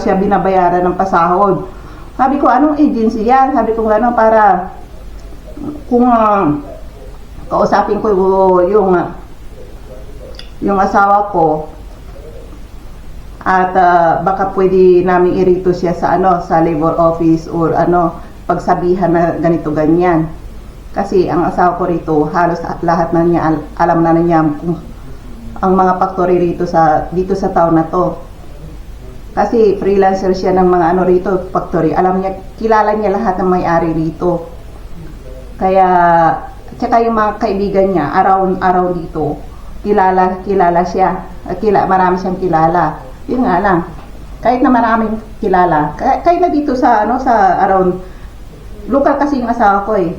siya binabayaran ng pasahod. Sabi ko, anong agency yan? Sabi ko, ano, para kung kausapin ko yung asawa ko at baka pwede namin irito siya sa sa labor office or pagsabihan na ganito ganyan. Kasi ang asawa ko rito halos lahat na niya alam na niya kung ang mga factory rito dito sa town na to. Kasi freelancer siya ng mga rito factory. Alam niya, kilala niya lahat ng may-ari rito. Kaya tsaka yung mga kaibigan niya around dito, kilala siya. Marami siyang kilala. Yun nga lang. Kahit na maraming kilala, kahit na dito sa around local kasi yung asawa ko eh.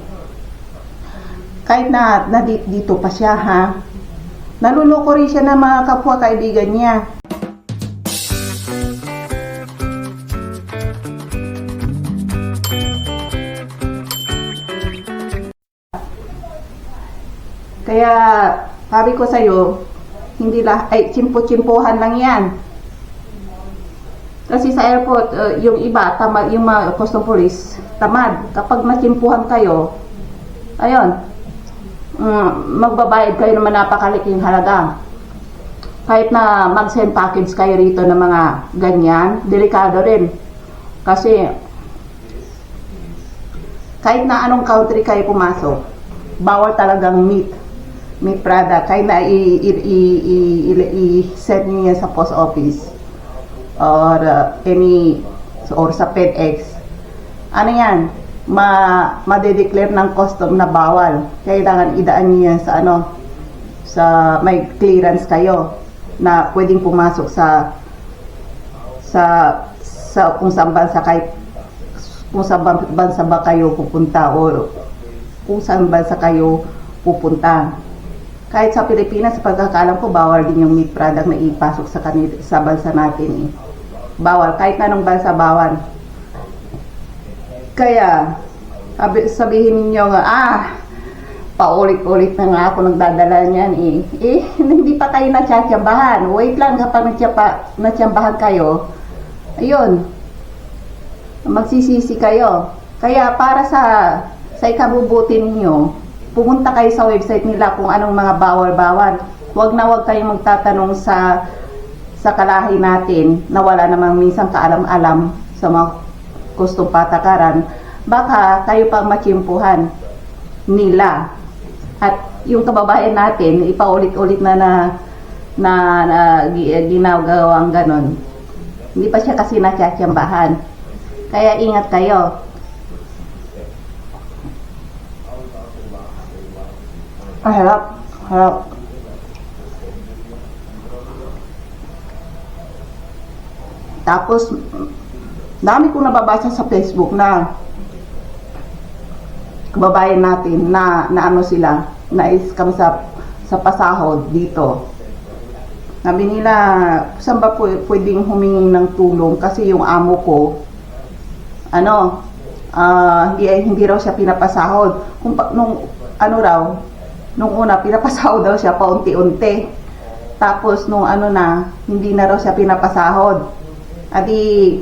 Kahit na dito pa siya naluloko rin siya ng mga kapwa kaibigan niya. Kaya sabi ko sa'yo, hindi tsimpo-tsimpohan lang yan. Kasi sa airport, yung iba, yung mga custom police, tamad. Kapag natsimpuhan kayo, ayun, magbabayad kayo naman napakaliking halaga. Kahit na mag-send package kayo rito ng mga ganyan, delikado rin. Kasi kahit na anong country kayo pumasok, bawal talagang meat product. Kahit na i-send nyo yan sa post office or sa FedEx, yan, madedeclare ng custom na bawal. Kailangan idaan niyo yan sa may clearance kayo na pwedeng pumasok sa kung saan bansa ba kayo pupunta or kung saan bansa kayo pupunta. Kahit sa Pilipinas, sa pagkakaalam ko, bawal din yung meat product na ipasok sa bansa natin eh. Bawal, kahit na anong bansa bawal. Kaya sabihin niyo nga, paulit-ulit na nga ako nagdadala niyan hindi pa kayo natsyatsambahan. Wait lang, kapag natsyambahan kayo, ayun, magsisisi kayo. Kaya para sa ikabubuti ninyo, pumunta kayo sa website nila kung anong mga bawal-bawal. Huwag kayong magtatanong sa kalahi natin na wala namang minsan kaalam-alam sa mga gustong patakaran. Baka kayo pang matsimpuhan nila. At yung kababayan natin, ipaulit-ulit na ginagawang ganon. Hindi pa siya kasi natsyatsambahan. Kaya ingat kayo. Harap. Tapos, dami kong nababasa sa Facebook na kababayan natin na sila, na-scam sa pasahod dito. Sabi nila, saan ba pwedeng humingi ng tulong kasi yung amo ko, hindi raw siya pinapasahod. Nung una, pinapasahod daw siya paunti-unti. Tapos, hindi na raw siya pinapasahod. Adi,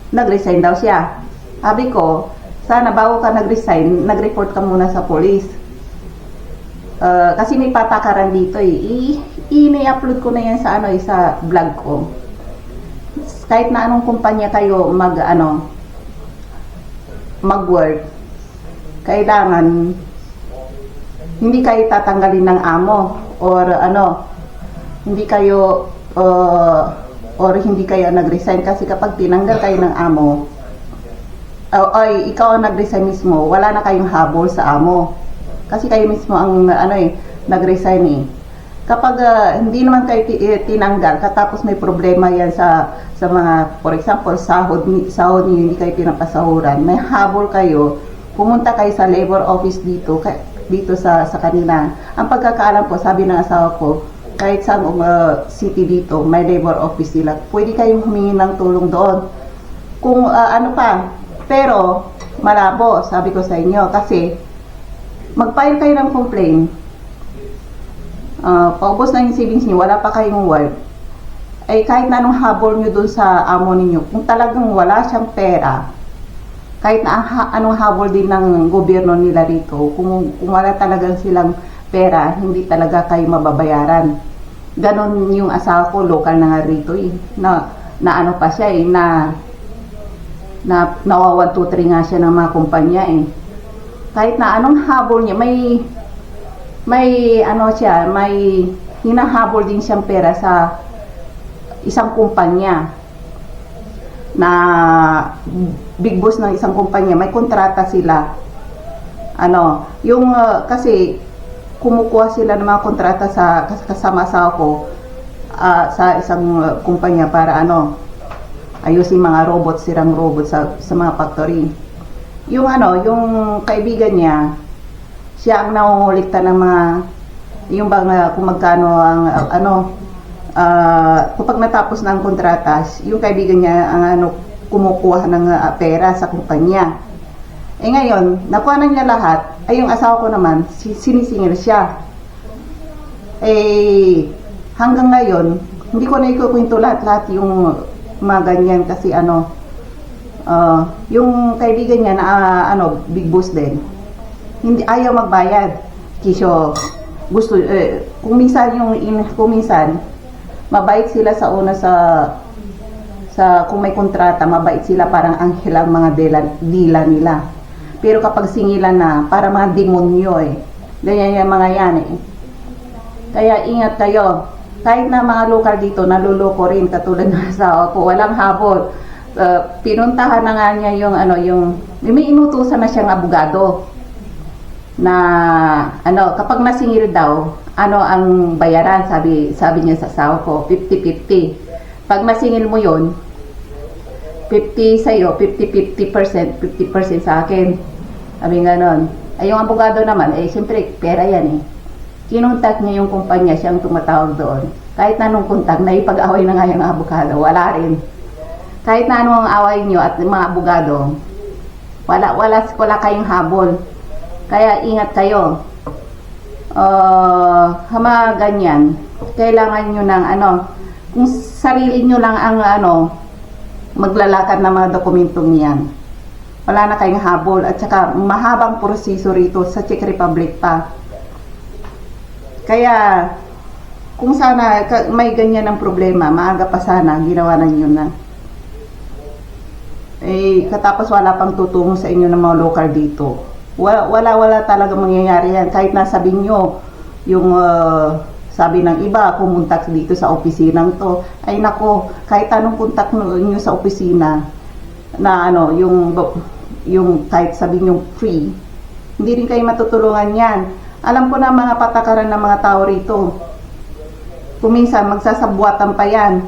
nag-resign daw siya. Sabi ko, sana bago ka nag-resign, nag-report ka muna sa police. Kasi may patakaran dito i-upload ko na yan sa vlog ko. Kahit na anong kumpanya kayo mag-work, kailangan hindi kayo tatanggalin ng amo or hindi kayo nag-resign kasi kapag tinanggal kayo ng amo ikaw ang nag-resign mismo, wala na kayong habol sa amo kasi kayo mismo ang nag-resign kapag hindi naman kayo tinanggal katapos may problema yan sa mga, for example, sahod niyo hindi kayo pinapasahuran, may habol kayo, pumunta kayo sa labor office dito sa kanila. Ang pagkakaalam ko, sabi ng asawa ko, kahit sa city dito, may labor office nila. Pwede kayong humingi ng tulong doon. Kung pero malabo, sabi ko sa inyo, kasi mag-file kayo ng complaint. Paubos na yung savings niyo, wala pa kayong work. ay kahit na anong habol nyo dun sa amo ninyo, kung talagang wala siyang pera, kahit na anong habol din ng gobyerno nila rito, kung wala talagang silang pera, hindi talaga kayo mababayaran. Ganon yung asawa ko, local na nga rito eh, na ano pa siya eh, na nawa 1, 2, 3 nga siya ng mga kumpanya eh. Kahit na anong habol niya, may ano siya, may hinahabol din siyang pera sa isang kumpanya na big boss ng isang kumpanya, may kontrata sila. Ano, yung kasi kumukuha sila ng mga kontrata sa kasama sa ako sa isang kumpanya para ano, ayusin mga robot, sirang robot sa mga factory. Yung ano, yung kaibigan niya, siya ang nangungulikta ng mga yung bang kung magkano ang ano kapag natapos na ang kontratas, yung kaibigan niya ang ano, kumukuha ng pera sa kumpanya. Eh ngayon, nakuha na niya lahat, ay yung asawa ko naman, sinisingil siya. Eh, hanggang ngayon, hindi ko na ikukwento lahat yung mga ganyan kasi ano, yung kaibigan niya na ano, big boss din, hindi ayaw magbayad. Kisyo, gusto, kung minsan, mabait sila sa una sa kung may kontrata, mabait sila, parang anghel ang mga dila nila. Pero kapag singilan na, para mga demonyo eh. Ganyan yung mga yan eh. Kaya ingat kayo. Kahit na mga lokal dito, naluloko rin katulad ng asawa ko. Walang habol. Pinuntahan na nga niya yung ano, may inutusan na siyang abogado. Na ano, kapag nasingil daw, ano ang bayaran, sabi niya sa asawa ko, 50-50. Pag nasingil mo yon, 50 sa'yo, 50% sa akin. Sabi nga nun. Ay yung abogado naman, eh siyempre pera yan eh. Kinontak niya yung kumpanya, siyang tumatawag doon. Kahit na nung kontak, naipag-away na nga yung abogado, wala rin. Kahit na anong away nyo at mga abogado, wala kayong habol. Kaya ingat kayo. Mga ganyan, kailangan nyo ng ano, kung sarili nyo lang ang ano, maglalakad ng mga dokumentong yan, wala na kayong habol. At saka mahabang proseso rito sa Czech Republic pa. Kaya kung sana may ganyan ng problema, maaga pa sana ginawa na nyo na. Eh katapos wala pang tutungo sa inyo ng mga local dito. Wala talaga mangyayari yan. Kahit nasabihin nyo yung sabi ng iba, pumunta dito sa opisinang to, ay nako, kahit anong kontak nyo sa opisina na ano, yung kahit sabihin nyo free, hindi rin kayo matutulungan yan. Alam ko na mga patakaran ng mga tao rito. Kung minsan magsasabwatan pa yan,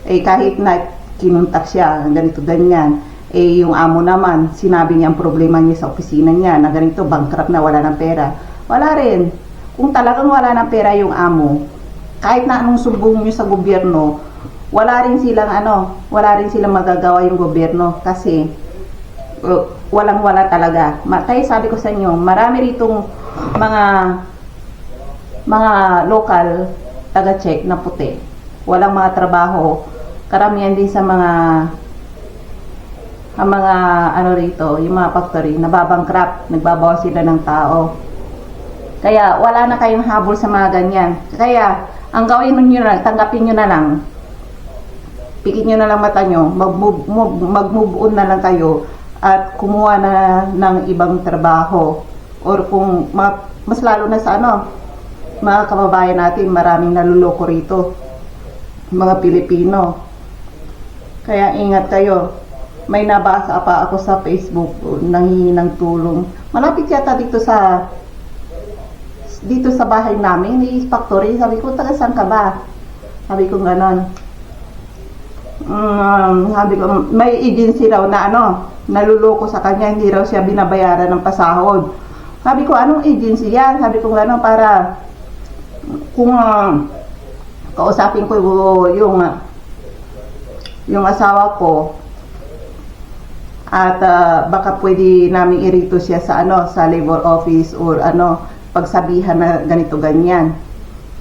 eh kahit na kinuntak siya, ganito ganyan, eh yung amo naman, sinabi niya ang problema niya sa opisina niya, na ganito, bankrupt na, wala ng pera. Wala rin. Kung talagang wala ng pera yung amo, kahit na anong sumbong nyo sa gobyerno, wala rin silang magagawa yung gobyerno kasi walang-wala talaga. Kaya sabi ko sa inyo, marami ritong mga local taga-Czech na puti. Walang mga trabaho. Karamihan din sa mga ano rito, yung mga factory, nababangkrap, nagbabawas sila ng tao. Kaya wala na kayong habol sa mga ganyan. Kaya ang gawin niyo na, tanggapin niyo na lang. Pikit niyo na lang mata niyo, mag-move on na lang kayo at kumuha na ng ibang trabaho. Or kung mas lalo na sa ano, mga kababayan natin, maraming naluloko rito. Mga Pilipino. Kaya ingat kayo. May nabasa pa ako sa Facebook, nanghihingi ng tulong. Malapit yata dito sa bahay namin, ni factory. Sabi ko, taga saan ka ba? Sabi ko ganon. Sabi ko, may agency raw na ano, naluloko sa kanya, hindi raw siya binabayaran ng pasahod. Sabi ko, anong agency yan? Sabi ko ganon, para kung kausapin ko yung asawa ko, at baka pwede namin irito siya sa ano, sa labor office or ano, pagsabihan na ganito ganyan.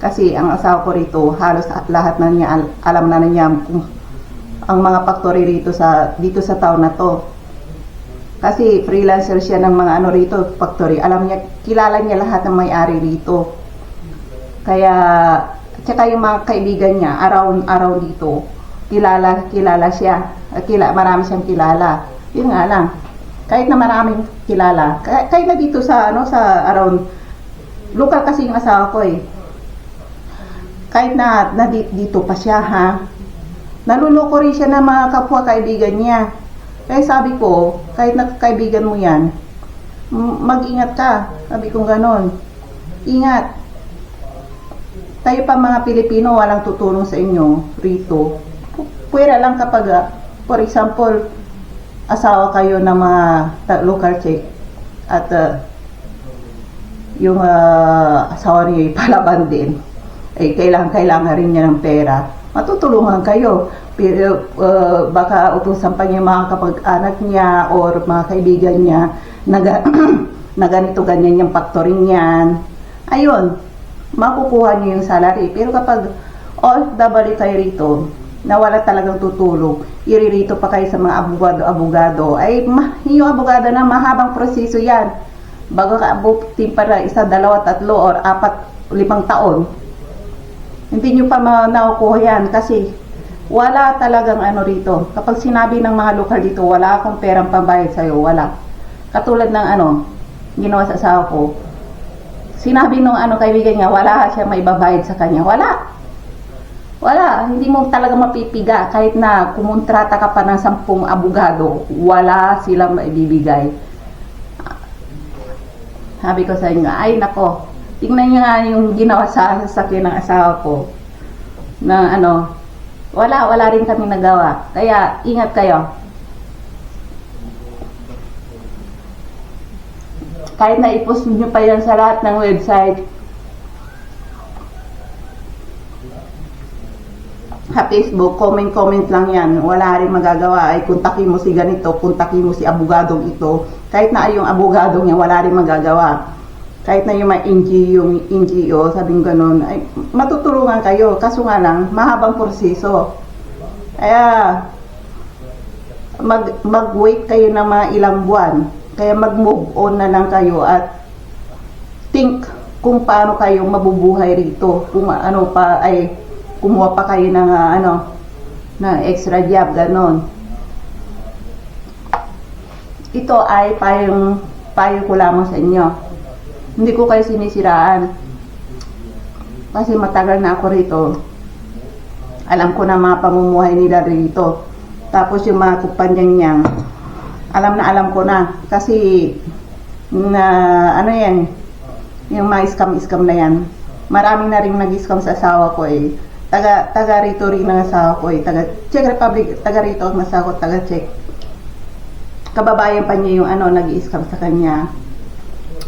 Kasi ang asawa ko rito, halos lahat na niya, alam na niya kung ang mga factory rito dito sa town na to. Kasi freelancer siya ng mga ano rito, factory. Alam niya, kilala niya lahat ng may-ari rito. Kaya, tsaka yung mga kaibigan niya, around dito, kilala siya. Marami siyang kilala. Yun nga lang. Kahit na maraming kilala, kahit na dito sa around, local kasi yung asawa ko eh. Kahit na dito pa siya ha, naluloko rin siya ng mga kapwa kaibigan niya. Kaya sabi ko, kahit na kaibigan mo yan, mag-ingat ka. Sabi ko ganon. Ingat. Tayo pa mga Pilipino, walang tutulong sa inyo rito. Pwera lang kapag, for example, asawa kayo ng mga local check at yung asawa niya palaban din. Eh, kailangan rin niya ng pera. Matutulungan kayo. Pero baka utusan pa niya mga kapag-anak niya or mga kaibigan niya na ganito ganyan yung factory niyan. Ayun, makukuha niyo yung salary. Pero kapag OFW kayo rito, na wala talagang tutulong, iririto pa kayo sa mga abogado, ay yung abogado na mahabang proseso yan. Bago ka abutin para 1, 2, 3 or 4, 5 taon, hindi nyo pa nakukuha yan kasi wala talagang ano rito. Kapag sinabi ng mga lokal dito, wala akong perang pambayad sa'yo, wala. Katulad ng ginawa sa asawa ko, sinabi nung kaibigan niya, wala siya may babayad sa kanya, wala, hindi mo talaga mapipiga. Kahit na kumontrata ka pa ng 10 abogado, wala silang maibibigay. Sabi ko sa inyo, ay nako, tingnan niyo nga yung ginawa sa sasakyan ng asawa ko. Na wala rin kami nagawa. Kaya ingat kayo. Kahit na i-post niyo pa yan sa lahat ng website, sa Facebook, comment lang yan. Wala rin magagawa. Ay, kontakin mo si ganito, kontakin mo si abogadong ito. Kahit na yung abogadong niya, wala rin magagawa. Kahit na yung mga NGO, sabing ganun, ay, matutulungan kayo. Kaso nga lang, mahabang proseso. Kaya, mag-wait kayo ng mga ilang buwan. Kaya mag-move on na lang kayo at think kung paano kayo mabubuhay rito. Kung kumuha pa kayo ng ng extra job, ganon. Ito ay payo ko lamang sa inyo. Hindi ko kayo sinisiraan. Kasi matagal na ako rito. Alam ko na mga pamumuhay nila rito. Tapos yung mga kumpanya niyang, alam ko na. Kasi, yan, yung mga scam na yan. Maraming na rin nag-scam sa asawa ko eh. Taga rito rin ng asawa ko eh. Taga Czech Republic, taga rito ang asawa ko, taga Czech. Kababayan pa niya yung nag-i-scam sa kanya.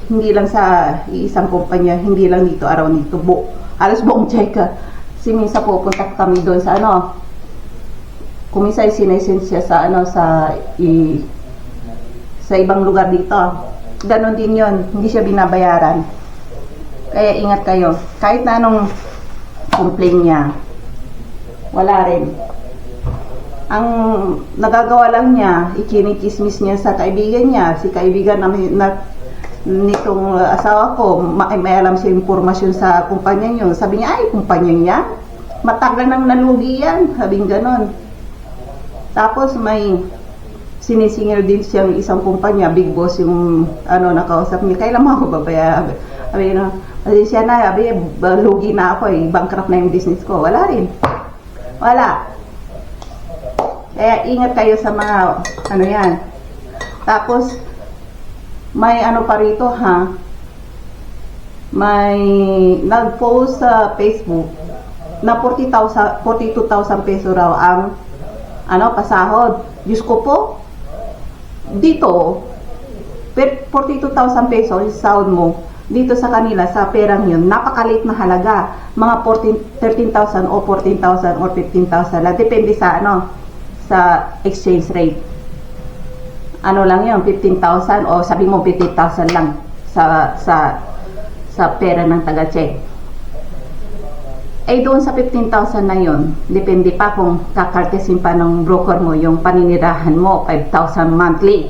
Hindi lang sa iisang kumpanya, hindi lang dito, araw dito. Halos buong Czech. Kasi minsan pupunta kami doon sa kung minsan sinesend siya sa sa ibang lugar dito. Ganon din yon, hindi siya binabayaran. Kaya ingat kayo. Kahit na anong complain niya, wala rin. Ang nagagawa lang niya, ikinikismis niya sa kaibigan niya. Si kaibigan nitong asawa ko, may alam siya impormasyon sa kumpanya niyo. Sabi niya, ay, kumpanya niya? Matagal nang nalugi yan. Sabi niya ganon. Tapos may sinisingil din siya ng isang kumpanya, big boss yung nakausap niya. Kailan mo ako babayaran? Sabi siya na, lugi na ako eh, bankrupt na yung business ko. Wala rin. Wala. Kaya ingat kayo sa mga yan. Tapos may pa rito ha. May nag-post sa Facebook na 42,000 peso raw ang pasahod. Diyos ko po, dito 42,000 peso yung sahod mo. Dito sa kanila, sa perang yun, napakaliit na halaga. Mga 13,000 o 14,000 or 15,000 lang. Depende sa sa exchange rate. Lang yun, 15,000 o sabi mo 50,000 lang sa pera ng taga-Czech. Eh doon sa 15,000 na yon, depende pa kung kakartesin pa ng broker mo yung paninirahan mo, 5,000 monthly.